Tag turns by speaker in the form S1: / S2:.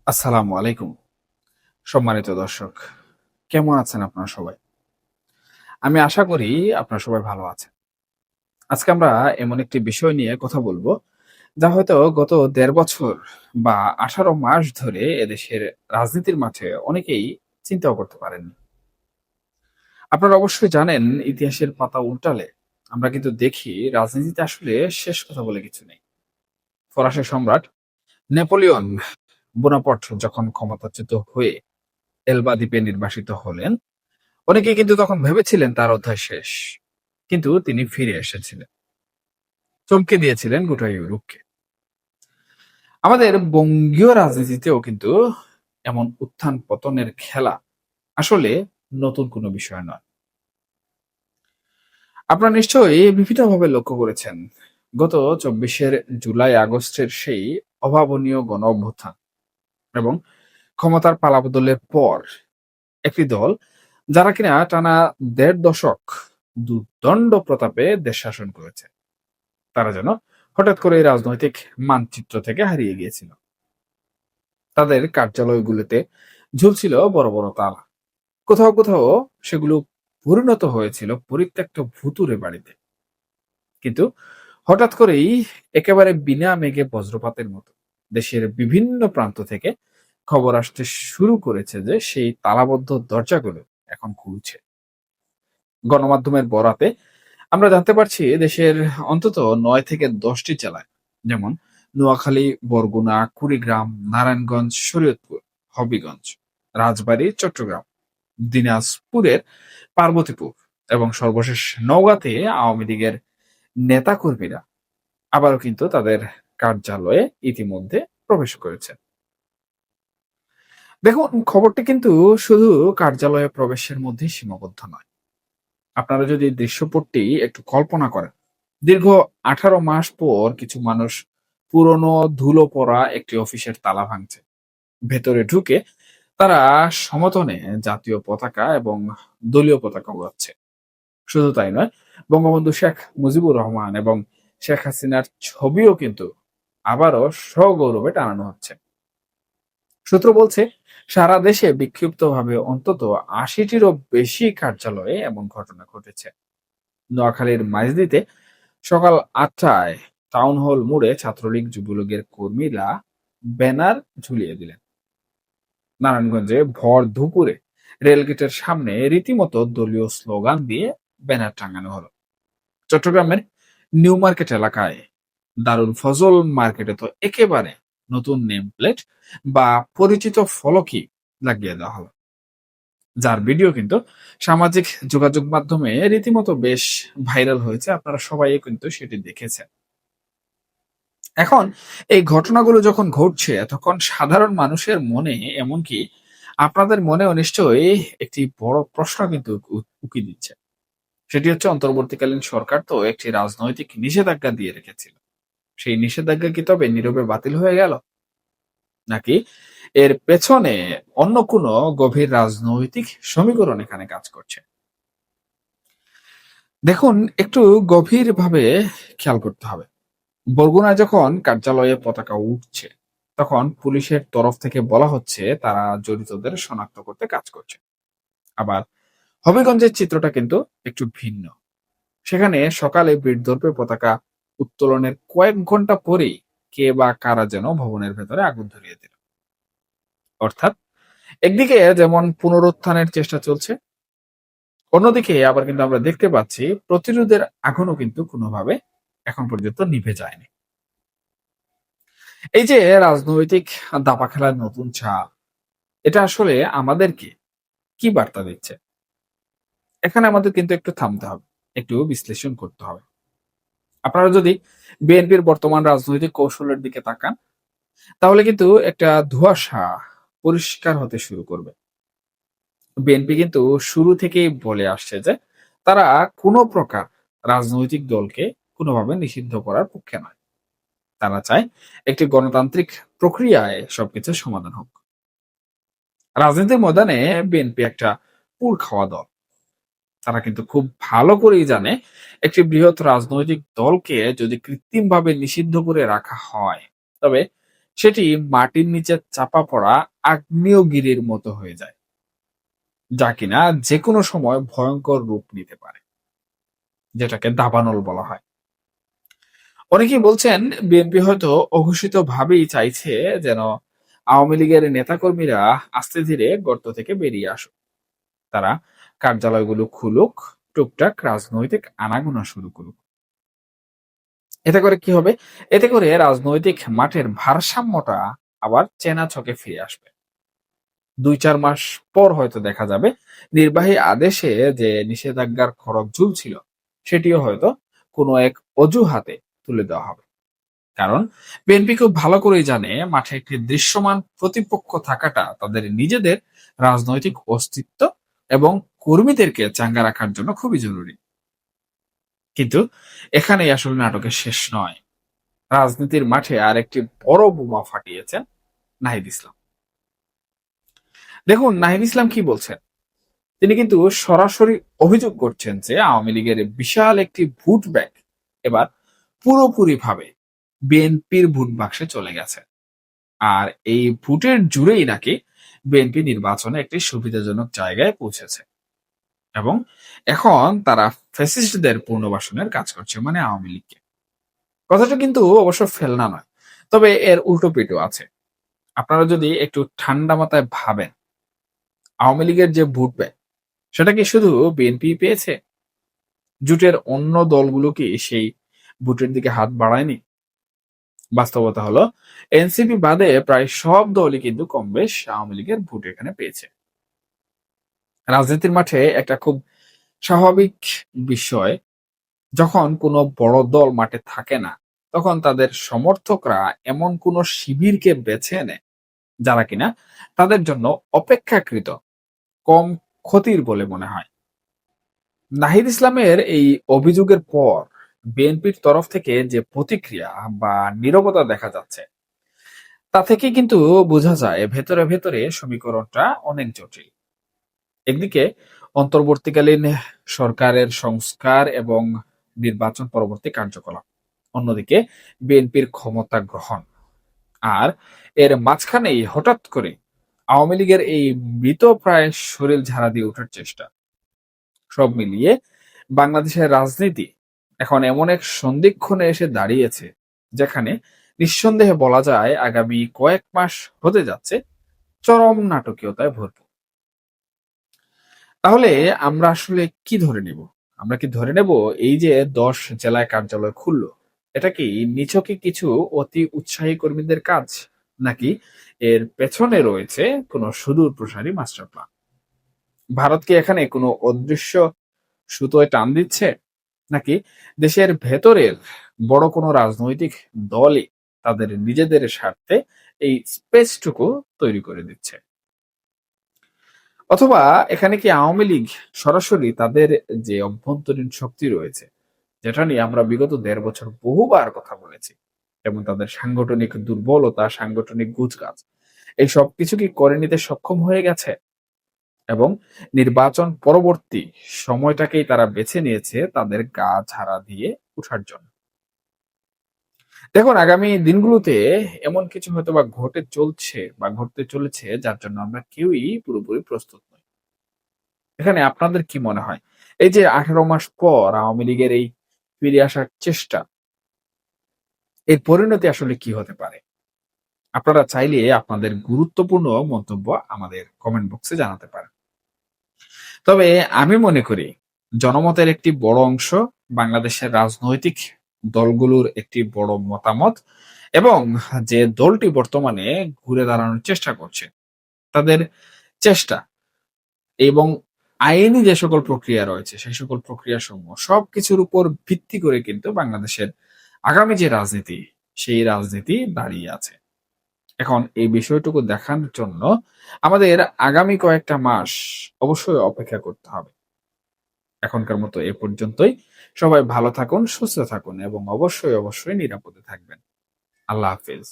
S1: আসসালামু আলাইকুম। সম্মানিত দর্শক, কেমন আছেন আপনারা সবাই? আমি আশা করি আপনারা সবাই ভালো আছেন। আজকে আমরা এমন একটি বিষয় নিয়ে কথা বলবো, যা হয়তো গত ১.৫ বছর বা ১৮ মাস ধরে এদেশের রাজনীতির মাঠে অনেকেই চিন্তাও করতে পারেননি। আপনারা অবশ্যই জানেন, ইতিহাসের পাতা উল্টালে আমরা কিন্তু দেখি রাজনীতিতে আসলে শেষ কথা বলে কিছু নেই। ফরাসি সম্রাট নেপোলিয়ন বোনাপার্ট যখন ক্ষমতাচ্যুত হয়ে এলবা দ্বীপে নির্বাসিত হলেন, অনেকে কিন্তু তখন ভেবেছিলেন তার অধ্যায় শেষ। কিন্তু তিনি ফিরে এসেছিলেন। চমকে দিয়েছিলেন গোটা ইউরোপকে। আমাদের বঙ্গীয় রাজনীতিতেও কিন্তু এমন উত্থান পতনের খেলা আসলে নতুন কোনো বিষয় নয়। আপনারা নিশ্চয়ই বিভিন্নভাবে লক্ষ্য করেছেন, গত ২৪ জুলাই আগস্টের সেই অভাবনীয় গণ অভ্যুত্থান এবং ক্ষমতার পালাবদলের পর একটি দল, যারা কিনা টানা ১.৫ দশক দুর্দণ্ড প্রতাপে দেশ শাসন করেছে, তারা যেন হঠাৎ করে এই রাজনৈতিক মানচিত্র থেকে হারিয়ে গিয়েছিল। তাদের কার্যালয়গুলোতে ঝুলছিল বড় বড় তালা। কোথাও কোথাও সেগুলো পরিণত হয়েছিল পরিত্যক্ত ভুতুড়ে বাড়িতে। কিন্তু হঠাৎ করেই, একেবারে বিনা মেঘে বজ্রপাতের মতো, দেশের বিভিন্ন প্রান্ত থেকে খবর আসতে শুরু করেছে যে সেই তালাবদ্ধ দরজাগুলো এখন খুলছে। গণমাধ্যমের বরাতে আমরা জানতে পারছি, দেশের অন্তত ৯ থেকে ১০টি জেলায়, যেমন নোয়াখালী, বরগুনা, কুড়িগ্রাম, নারায়ণগঞ্জ, শরীয়তপুর, হবিগঞ্জ, রাজবাড়ী, চট্টগ্রাম, দিনাজপুরের পার্বতীপুর এবং সর্বশেষ নওগাঁতে আওয়ামী লীগের নেতাকর্মীরা আবারও কিন্তু তাদের কার্যালয়ে ইতিমধ্যে প্রবেশ করেছে। দেখুন, খবরটি কিন্তু শুধু কার্যালয়ে প্রবেশের মধ্যেই সীমাবদ্ধ নয়। আপনারা যদি দৃশ্যপটটি একটু কল্পনা করেন, দীর্ঘ ১৮ মাস পর কিছু মানুষ পুরনো ধুলো পড়া একটি অফিসের তালা ভাঙছে। ভেতরে ঢুকে তারা সমতনে জাতীয় পতাকা এবং দলীয় পতাকা উড়াচ্ছে। শুধু তাই নয়, বঙ্গবন্ধু শেখ মুজিবুর রহমান এবং শেখ হাসিনার ছবিও কিন্তু আবারও সগৌরবে টানানো হচ্ছে। সূত্র বলছে, সারা দেশে বিক্ষিপ্তভাবে অন্তত ৮০টিরও বেশি কার্যালয়ে এমন ঘটনা ঘটেছে। নোয়াখালীর মাইজদীতে সকাল ৮টায় টাউন হল মোড়ে ছাত্রলীগ যুবলীগের কর্মীরা ব্যানার ঝুলিয়ে দিলেন। নারায়ণগঞ্জে ভর দুপুরে রেলগেটের সামনে রীতিমতো দলীয় স্লোগান দিয়ে ব্যানার টাঙানো হলো। চট্টগ্রামের নিউ মার্কেট এলাকায় দারুল ফজল মার্কেটে তো একেবারে নতুন নেম প্লেট বা পরিচিত ফলকই লাগিয়ে দেওয়া হলো, যার ভিডিও কিন্তু সামাজিক যোগাযোগ মাধ্যমে রীতিমতো বেশ ভাইরাল হয়েছে। আপনারা সবাই কিন্তু সেটি দেখেছেন। এখন এই ঘটনাগুলো যখন ঘটছে, তখন সাধারণ মানুষের মনে, এমনকি আপনাদের মনেও নিশ্চয়ই একটি বড় প্রশ্ন কিন্তু উকি দিচ্ছে। সেটি হচ্ছে, অন্তর্বর্তীকালীন সরকার তো একটি রাজনৈতিক নিষেধাজ্ঞা দিয়ে রেখেছিল। সেই নিষেধাজ্ঞা কি তবে নীরবে বাতিল হয়ে গেল, নাকি এর পেছনে অন্য কোনো গভীর রাজনৈতিক সমীকরণ এখানে কাজ করছে? দেখুন, একটু গভীরভাবে খেয়াল করতে হবে। বরগুনায় যখন কার্যালয়ে পতাকা উঠছে, তখন পুলিশের তরফ থেকে বলা হচ্ছে তারা জড়িতদের শনাক্ত করতে কাজ করছে। আবার হবিগঞ্জের চিত্রটা কিন্তু একটু ভিন্ন। সেখানে সকালে বীরদর্পে পতাকা উত্তোলনের কয়েক ঘন্টা পরেই কে বা কারা যেন ভবনের ভেতরে আগুন ধরিয়ে দিল। অর্থাৎ একদিকে যেমন পুনরুত্থানের চেষ্টা চলছে, অন্যদিকে আবার কিন্তু আমরা দেখতে পাচ্ছি প্রতিরোধের আগুনও কিন্তু কোনোভাবে এখন পর্যন্ত নিভে যায়নি। এই যে রাজনৈতিক দাবা খেলার নতুন ছাপ, এটা আসলে আমাদেরকে কি বার্তা দিচ্ছে? এখানে আমাদের কিন্তু একটু থামতে হবে, একটু বিশ্লেষণ করতে হবে। আপনারা যদি বিএনপির বর্তমান রাজনৈতিক কৌশলের দিকে তাকান, তাহলে কিন্তু একটা ধোঁয়াশা পরিষ্কার হতে শুরু করবে। বিএনপি কিন্তু শুরু থেকেই বলে আসছে যে তারা কোনো প্রকার রাজনৈতিক দলকে কোনোভাবে নিষিদ্ধ করার পক্ষে নয়। তারা চায় একটি গণতান্ত্রিক প্রক্রিয়ায় সবকিছু সমাধান হোক। রাজনীতির ময়দানে বিএনপি একটা পুর খাওয়া দল। তারা কিন্তু খুব ভালো করেই জানে, একটি বৃহৎ রাজনৈতিক দলকে যদি কৃত্রিমভাবে নিষিদ্ধ করে রাখা হয়, তবে সেটি মাটির নিচে চাপা পড়া আগ্নেয়গিরির মতো হয়ে যায়, যা কিনা যে কোনো সময় ভয়ঙ্কর রূপ নিতে পারে, যেটাকে দাবানল বলা হয়। অনেকেই বলছেন বিএনপি হয়তো অঘোষিত ভাবেই চাইছে যেন আওয়ামী লীগের নেতাকর্মীরা আস্তে ধীরে গর্ত থেকে বেরিয়ে আসুক, তারা কার্যালয়গুলো খুলুক, টুকটাক রাজনৈতিক আনাগোনা শুরু করুক। এতে করে কি হবে? এতে করে রাজনৈতিক মাঠের ভারসাম্যটা আবার চেনা ছকে ফিরে আসবে। ২-৪ মাস পর হয়তো দেখা যাবে নির্বাহী আদেশে যে নিষেধাজ্ঞার খড়গ ঝুলছিল সেটিও হয়তো কোনো এক অজুহাতে তুলে দেওয়া হবে। কারণ বিএনপি খুব ভালো করেই জানে মাঠে একটি দৃশ্যমান প্রতিপক্ষ থাকাটা তাদের নিজেদের রাজনৈতিক অস্তিত্ব এবং কর্মীদেরকে চাঙ্গা রাখার জন্য খুবই জরুরি। কিন্তু এখানেই আসলে নাটকের শেষ নয়। রাজনীতির মাঠে আরেকটি বড় বোমা ফাটিয়েছেন নাহিদ ইসলাম। দেখুন নাহিদ ইসলাম কি বলছেন। তিনি কিন্তু সরাসরি অভিযোগ করছেন যে আওয়ামী লীগের বিশাল একটি ভোট ব্যাংক এবার পুরোপুরিভাবে বিএনপির ভোট বাক্সে চলে গেছে। আর এই ভোটের জুড়েই নাকি বিএনপি নির্বাচনে একটি সুবিধাজনক জায়গায় পৌঁছেছে এবং এখন তারা ফ্যাসিস্টদের পুনর্বাসনের কাজ করছে, মানে আওয়ামী লীগকে। কথাটা কিন্তু অবশ্য ফেলনা নয়, তবে এর উল্টো পিঠও আছে। আপনারা যদি একটু ঠান্ডা মাথায় ভাবেন, আওয়ামী লীগের যে ভোট ব্যাংক সেটা কি শুধু বিএনপি পেয়েছে? জোটের অন্য দলগুলো কি সেই ভোটের দিকে হাত বাড়ায়নি? বাস্তবতা হলো এনসিপি বাদে প্রায় সব দলই কিন্তু কম বেশ আওয়ামী লীগের ভোট এখানে পেয়েছে। রাজনীতির মাঠে একটা খুব স্বাভাবিক বিষয়, যখন কোনো বড় দল মাঠে থাকে না তখন তাদের সমর্থকরা এমন কোন শিবিরকে বেছে নেয় যারা কিনা তাদের জন্য অপেক্ষাকৃত কম ক্ষতির বলে মনে হয়। নাহিদ ইসলামের এই অভিযোগের পর বিএনপির তরফ থেকে যে প্রতিক্রিয়া বা নীরবতা দেখা যাচ্ছে, তা থেকে কিন্তু বোঝা যায় ভেতরে ভেতরে সমীকরণটা অনেক জটিল। একদিকে অন্তর্বর্তীকালীন সরকারের সংস্কার এবং নির্বাচন পরবর্তী কার্যকলাপ, অন্যদিকে বিএনপির ক্ষমতা গ্রহণ, আর এর মাঝখানেই হঠাৎ করে আওয়ামী লীগের এই মৃত প্রায় শরীর ঝাড়া দিয়ে ওঠার চেষ্টা। সব মিলিয়ে বাংলাদেশের রাজনীতি এখন এমন এক সন্ধিক্ষণে এসে দাঁড়িয়েছে যেখানে নিঃসন্দেহে বলা যায় আগামী কয়েক মাস হতে যাচ্ছে চরম নাটকীয়তায় ভরপুর। তাহলে আমরা আসলে কি ধরে নেব? আমরা কি ধরে নেব এই যে ১০ জেলায় কার্যালয় খুললো, এটা কি নিছকই কিছু অতি উৎসাহী কর্মীদের কাজ? নাকি এর পেছনে রয়েছে কোনো সুদূর প্রসারী মাস্টার প্ল্যান? ভারত কি এখানে কোনো অদৃশ্য সুতোয় টান দিচ্ছে? নাকি দেশের ভেতরের বড় কোনো রাজনৈতিক দলই তাদের নিজেদের স্বার্থে এই স্পেসটুকু তৈরি করে দিচ্ছে? অথবা এখানে কি আওয়ামী লীগ সরাসরি তাদের যে অভ্যন্তরীণ শক্তি রয়েছে, যেটা নিয়ে আমরা বিগত ১.৫ বছর বহুবার কথা বলেছি, যেমন তাদের সাংগঠনিক দুর্বলতা, সাংগঠনিক কুচকাজ, এই সবকিছু কি করে নিতে সক্ষম হয়ে গেছে এবং নির্বাচন পরবর্তী সময়টাকেই তারা বেছে নিয়েছে তাদের গা ঝাড়া দিয়ে উঠার জন্য? দেখুন আগামী দিনগুলোতে এমন কিছু হয়তোবা ঘটে চলছে বা ঘটতে চলেছে যার জন্য আমরা কেউই পুরোপুরি প্রস্তুত নই। এখানে আপনাদের কি মনে হয়? এই যে ১৮ মাস পর আওয়ামী লীগের এই ফিরে আসার চেষ্টা, এর পরিণতি আসলে কি হতে পারে? আপনারা চাইলে আপনাদের গুরুত্বপূর্ণ মন্তব্য আমাদের কমেন্ট বক্সে জানাতে পারেন। তবে আমি মনে করি জনমতের একটি বড় অংশ, বাংলাদেশের রাজনৈতিক দলগুলোর একটি বড় মতামত এবং যে দলটি বর্তমানে ঘুরে দাঁড়ানোর চেষ্টা করছে তাদের চেষ্টা এবং আইনি যে সকল প্রক্রিয়া রয়েছে সেই সকল প্রক্রিয়া সমূহ সবকিছুর উপর ভিত্তি করে কিন্তু বাংলাদেশের আগামী যে রাজনীতি সেই রাজনীতি দাঁড়িয়ে আছে। এখন এই বিষয়টুকু দেখানোর জন্য আমাদের আগামী কয়েকটা মাস অবশ্যই অপেক্ষা করতে হবে। এখনকার মতো এ পর্যন্তই। সবাই ভালো থাকুন, সুস্থ থাকুন এবং অবশ্যই নিরাপদে থাকবেন। আল্লাহ হাফেজ।